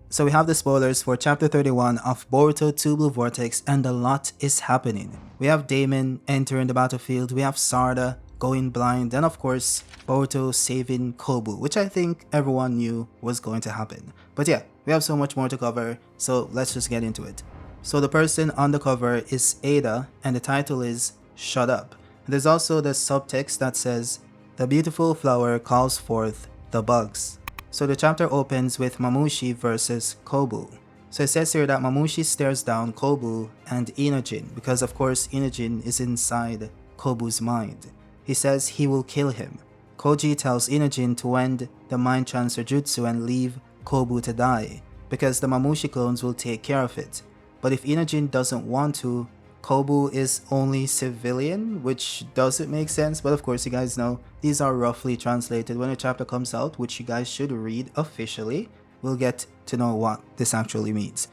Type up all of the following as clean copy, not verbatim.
So we have the spoilers for chapter 31 of Boruto 2 Blue Vortex, and a lot is happening. We have Daemon entering the battlefield, we have Sarada going blind, and of course Boruto saving Kobu, which I think everyone knew was going to happen. But yeah, we have so much more to cover, so let's just get into it. So the person on the cover is Ada, and the title is Shut Up. There's also the subtext that says, "The beautiful flower calls forth the bugs." So the chapter opens with Mamushi versus Kobu. So it says here that Mamushi stares down Kobu and Inojin because of course Inojin is inside Kobu's mind. He says he will kill him. Koji tells Inojin to end the mind transfer jutsu and leave Kobu to die because the Mamushi clones will take care of it. But if Inojin doesn't want to, Kobu is only civilian, which doesn't make sense, but of course you guys know these are roughly translated. When a chapter comes out, which you guys should read officially, we'll get to know what this actually means.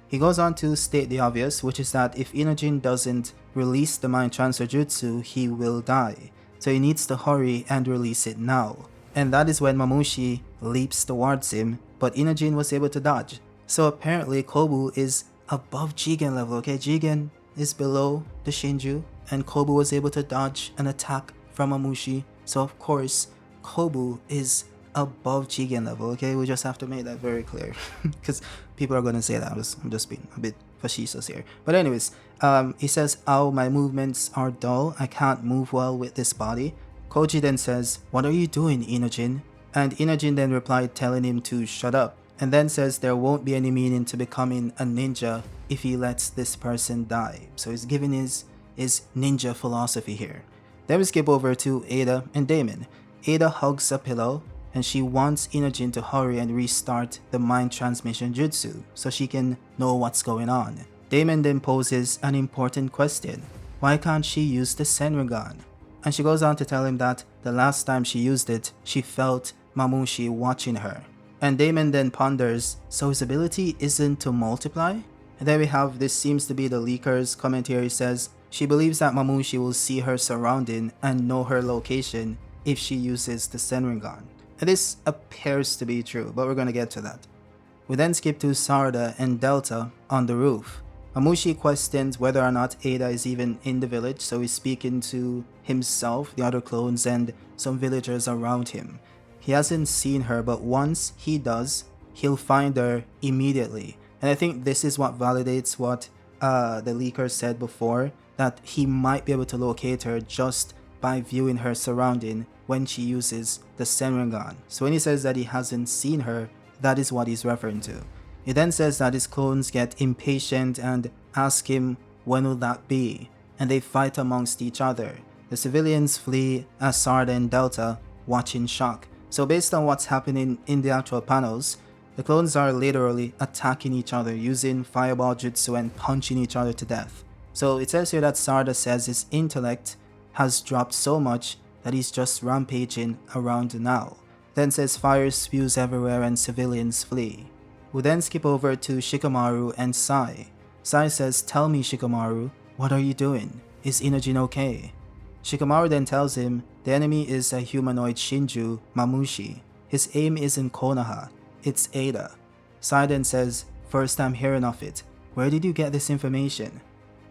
He goes on to state the obvious, which is that if Inojin doesn't release the mind transfer jutsu, he will die. So he needs to hurry and release it now. And that is when Mamushi leaps towards him, but Inojin was able to dodge. So apparently Kobu is above Jigen level, okay? Jigen is below the Shinju, and Kobu was able to dodge an attack from Mamushi, so of course Kobu is above Jigen level, okay? We just have to make that very clear because people are gonna say that. I'm just being a bit facetious here, but anyways, he says, "Ow, my movements are dull, I can't move well with this body." Koji then says, "What are you doing, Inojin?" And Inojin then replied telling him to shut up, and then says there won't be any meaning to becoming a ninja if he lets this person die. So he's giving his ninja philosophy here. Then we skip over to Ada and Daemon. Ada hugs a pillow and she wants Inojin to hurry and restart the mind transmission jutsu so she can know what's going on. Daemon then poses an important question. Why can't she use the Senringan? And she goes on to tell him that the last time she used it, she felt Mamushi watching her. And Daemon then ponders, so his ability isn't to multiply? And then we have, this seems to be the leaker's commentary, says, she believes that Mamushi will see her surrounding and know her location if she uses the Senringan. And this appears to be true, but we're gonna get to that. We then skip to Sarada and Delta on the roof. Mamushi questions whether or not Ada is even in the village, so he's speaking to himself, the other clones, and some villagers around him. He hasn't seen her, but once he does, he'll find her immediately. And I think this is what validates what the leaker said before, that he might be able to locate her just by viewing her surrounding when she uses the Senringan. So when he says that he hasn't seen her, that is what he's referring to. He then says that his clones get impatient and ask him when will that be, and they fight amongst each other. The civilians flee as Sarada and Delta watch in shock. So based on what's happening in the actual panels, the clones are literally attacking each other using fireball jutsu and punching each other to death. So it says here that Sarada says his intellect has dropped so much that he's just rampaging around now. Then says fire spews everywhere and civilians flee. We then skip over to Shikamaru and Sai. Sai says, "Tell me, Shikamaru, what are you doing? Is Inojin okay?" Shikamaru then tells him the enemy is a humanoid Shinju, Mamushi. His aim isn't Konoha, it's Ada. Sai then says, "First time hearing of it. Where did you get this information?"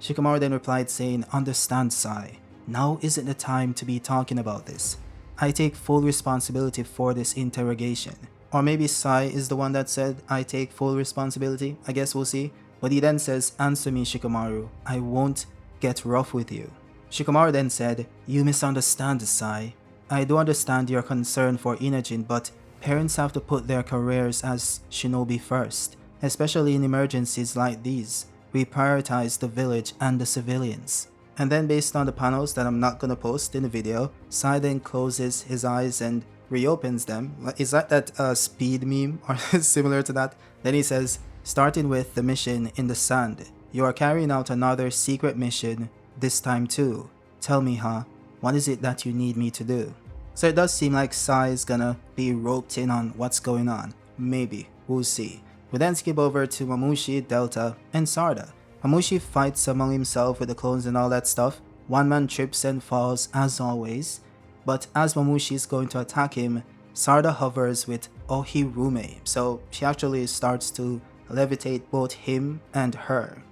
Shikamaru then replied saying, "Understand, Sai. Now isn't the time to be talking about this. I take full responsibility for this interrogation." Or maybe Sai is the one that said, "I take full responsibility." I guess we'll see. But he then says, "Answer me, Shikamaru. I won't get rough with you." Shikamaru then said, "You misunderstand, Sai. I do understand your concern for Inojin, but parents have to put their careers as shinobi first, especially in emergencies like these. We prioritize the village and the civilians." And then based on the panels that I'm not gonna post in the video, Sai then closes his eyes and reopens them. Is that speed meme or similar to that? Then he says, "Starting with the mission in the sand. You are carrying out another secret mission this time too. Tell me, huh? What is it that you need me to do?" So it does seem like Sai is gonna be roped in on what's going on. Maybe. We'll see. We then skip over to Mamushi, Delta, and Sarada. Mamushi fights among himself with the clones and all that stuff. One man trips and falls as always. But as Mamushi is going to attack him, Sarada hovers with Ohirume, so she actually starts to levitate both him and her.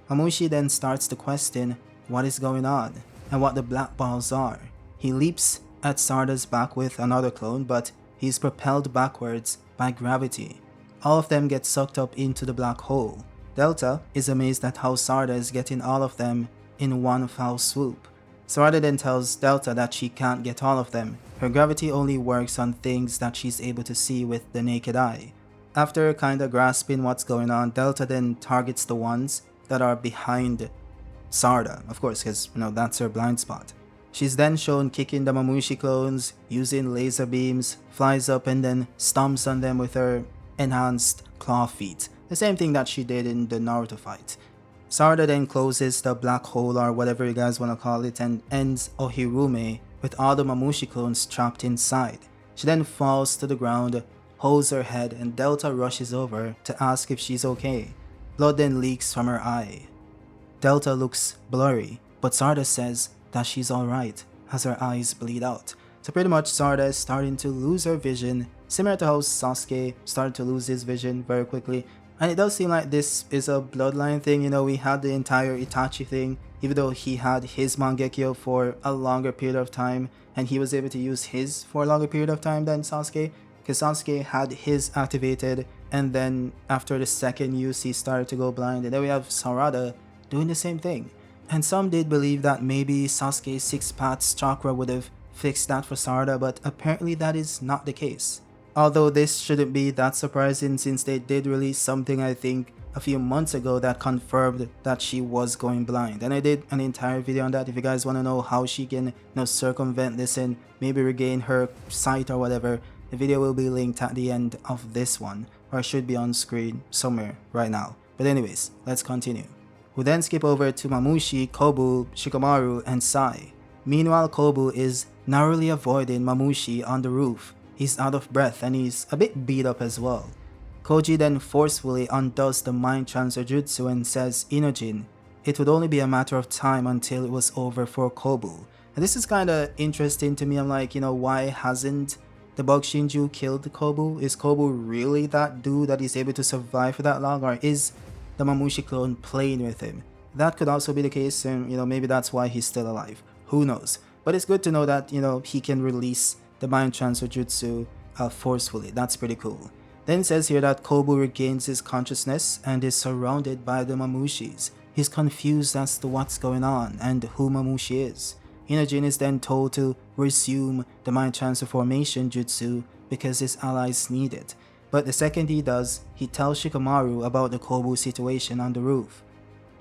Mamushi then starts to question what is going on and what the black balls are. He leaps at Sarada's back with another clone, but he's propelled backwards by gravity. All of them get sucked up into the black hole. Delta is amazed at how Sarada is getting all of them in one foul swoop. Sarada then tells Delta that she can't get all of them. Her gravity only works on things that she's able to see with the naked eye. After kinda grasping what's going on, Delta then targets the ones that are behind Sarada, of course, because that's her blind spot. She's then shown kicking the Mamushi clones, using laser beams, flies up and then stomps on them with her enhanced claw feet. The same thing that she did in the Naruto fight. Sarada then closes the black hole or whatever you guys want to call it and ends Ohirume with all the Mamushi clones trapped inside. She then falls to the ground, holds her head, and Delta rushes over to ask if she's okay. Blood then leaks from her eye. Delta looks blurry, but Sarada says that she's alright as her eyes bleed out. So pretty much Sarada is starting to lose her vision, similar to how Sasuke started to lose his vision very quickly. And it does seem like this is a bloodline thing. We had the entire Itachi thing, even though he had his Mangekyo for a longer period of time, and he was able to use his for a longer period of time than Sasuke, because Sasuke had his activated, and then after the second use he started to go blind, and then we have Sarada doing the same thing. And some did believe that maybe Sasuke's 6 paths chakra would have fixed that for Sarada, but apparently that is not the case. Although this shouldn't be that surprising since they did release something I think a few months ago that confirmed that she was going blind. And I did an entire video on that. If you guys want to know how she can circumvent this and maybe regain her sight or whatever, the video will be linked at the end of this one, or it should be on screen somewhere right now. But anyways, let's continue. We then skip over to Mamushi, Kobu, Shikamaru, and Sai. Meanwhile, Kobu is narrowly avoiding Mamushi on the roof. He's out of breath and he's a bit beat up as well. Koji then forcefully undoes the mind transfer jutsu and says Inojin, it would only be a matter of time until it was over for Kobu. And this is kinda interesting to me. I'm like, why hasn't the Bug Shinju killed Kobu? Is Kobu really that dude that is able to survive for that long, or is the Mamushi clone playing with him? That could also be the case, and maybe that's why he's still alive. Who knows? But it's good to know that he can release the mind transfer jutsu forcefully. That's pretty cool. Then it says here that Kobu regains his consciousness and is surrounded by the Mamushis. He's confused as to what's going on and who Mamushi is. Inojin is then told to resume the mind transfer formation jutsu because his allies need it. But the second he does, he tells Shikamaru about the Kobu situation on the roof.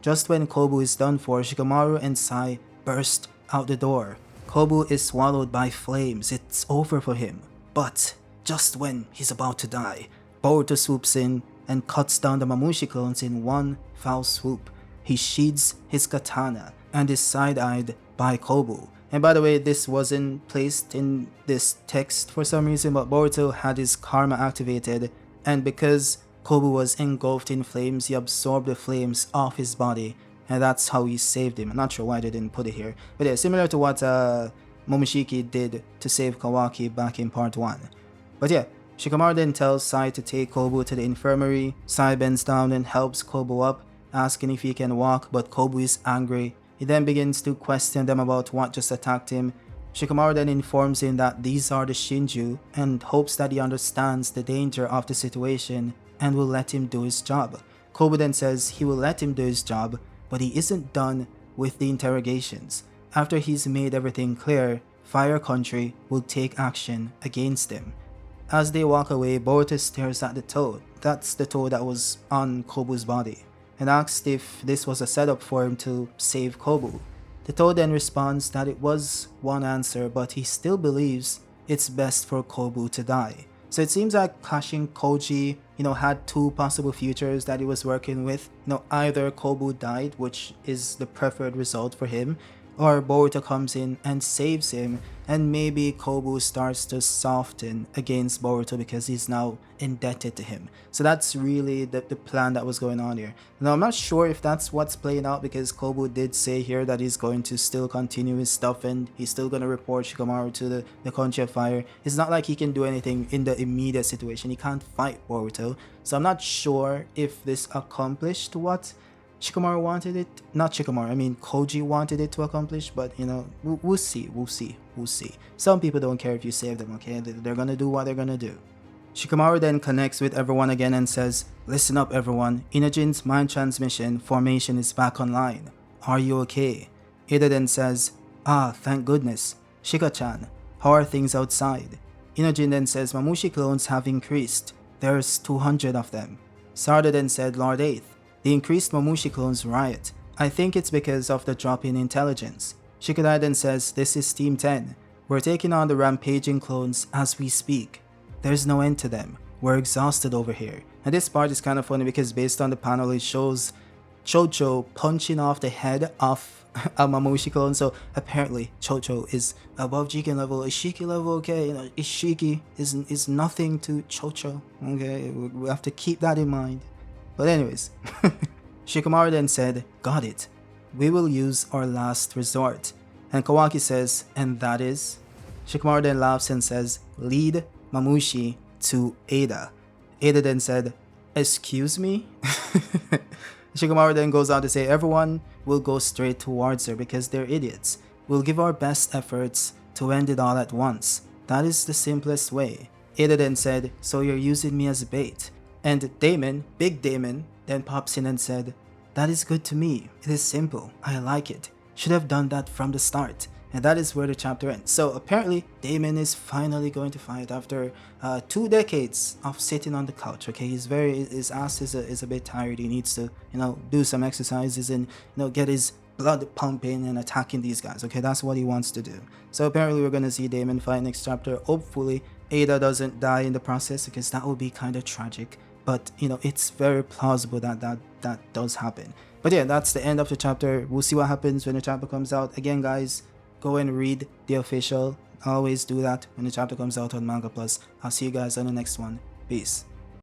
Just when Kobu is done for, Shikamaru and Sai burst out the door. Kobu is swallowed by flames. It's over for him. But just when he's about to die, Boruto swoops in and cuts down the Mamushi clones in one foul swoop. He sheathes his katana and is side-eyed by Kobu. And by the way, this wasn't placed in this text for some reason, but Boruto had his karma activated, and because Kobu was engulfed in flames, he absorbed the flames off his body, and that's how he saved him. I'm not sure why they didn't put it here, but yeah, similar to what Momoshiki did to save Kawaki back in part 1. But yeah, Shikamaru then tells Sai to take Kobu to the infirmary. Sai bends down and helps Kobu up, asking if he can walk, but Kobu is angry. He then begins to question them about what just attacked him. Shikamaru then informs him that these are the Shinju and hopes that he understands the danger of the situation and will let him do his job. Kobu then says he will let him do his job, but he isn't done with the interrogations. After he's made everything clear, Fire Country will take action against him. As they walk away, Boruto stares at the toad. That's the toad that was on Kobu's body, and asks if this was a setup for him to save Kobu. The toad then responds that it was one answer, but he still believes it's best for Kobu to die. So it seems like Kashin Koji, had two possible futures that he was working with. Either Kobu died, which is the preferred result for him, or Boruto comes in and saves him, and maybe Kobu starts to soften against Boruto because he's now indebted to him. So that's really the plan that was going on here. Now I'm not sure if that's what's playing out, because Kobu did say here that he's going to still continue his stuff and he's still going to report Shikamaru to the country of fire. It's not like he can do anything in the immediate situation. He can't fight Boruto. So I'm not sure if this accomplished what Shikamaru wanted it, not Shikamaru, I mean Koji wanted it to accomplish, but you know, we'll see. Some people don't care if you save them, okay? They're gonna do what they're gonna do. Shikamaru then connects with everyone again and says, "Listen up everyone, Inojin's mind transmission formation is back online. Are you okay?" Ida then says, "Ah, thank goodness. Shika-chan, how are things outside?" Inojin then says, "Mamushi clones have increased. There's 200 of them." Sarada then said, "Lord 8th, the increased Mamushi clones riot. I think it's because of the drop in intelligence." Shikadai then says, "This is Team 10. We're taking on the rampaging clones as we speak. There's no end to them. We're exhausted over here." And this part is kind of funny because based on the panel, it shows Chocho punching off the head of a Mamushi clone. So apparently Chocho is above Jiken level, Ishiki level, okay? You know, Ishiki is nothing to Chocho, okay? We have to keep that in mind. But anyways, Shikamaru then said, "Got it. We will use our last resort." And Kawaki says, "And that is?" Shikamaru then laughs and says, "Lead Mamushi to Ada." Ada then said, "Excuse me?" Shikamaru then goes on to say, "Everyone will go straight towards her because they're idiots. We'll give our best efforts to end it all at once. That is the simplest way." Ada then said, "So you're using me as bait." And Daemon, Big Daemon, then pops in and said, "That is good to me. It is simple. I like it. Should have done that from the start." And that is where the chapter ends. So apparently, Daemon is finally going to fight after 2 decades of sitting on the couch. Okay, his ass is a bit tired. He needs to, you know, do some exercises and, you know, get his blood pumping and attacking these guys. Okay, that's what he wants to do. So apparently, we're gonna see Daemon fight next chapter. Hopefully, Ada doesn't die in the process, because that would be kind of tragic. But you know, it's very plausible that does happen. But yeah, that's the end of the chapter. We'll see what happens when the chapter comes out. Again, guys, go and read the official. Always do that when the chapter comes out on Manga Plus. I'll see you guys on the next one. Peace.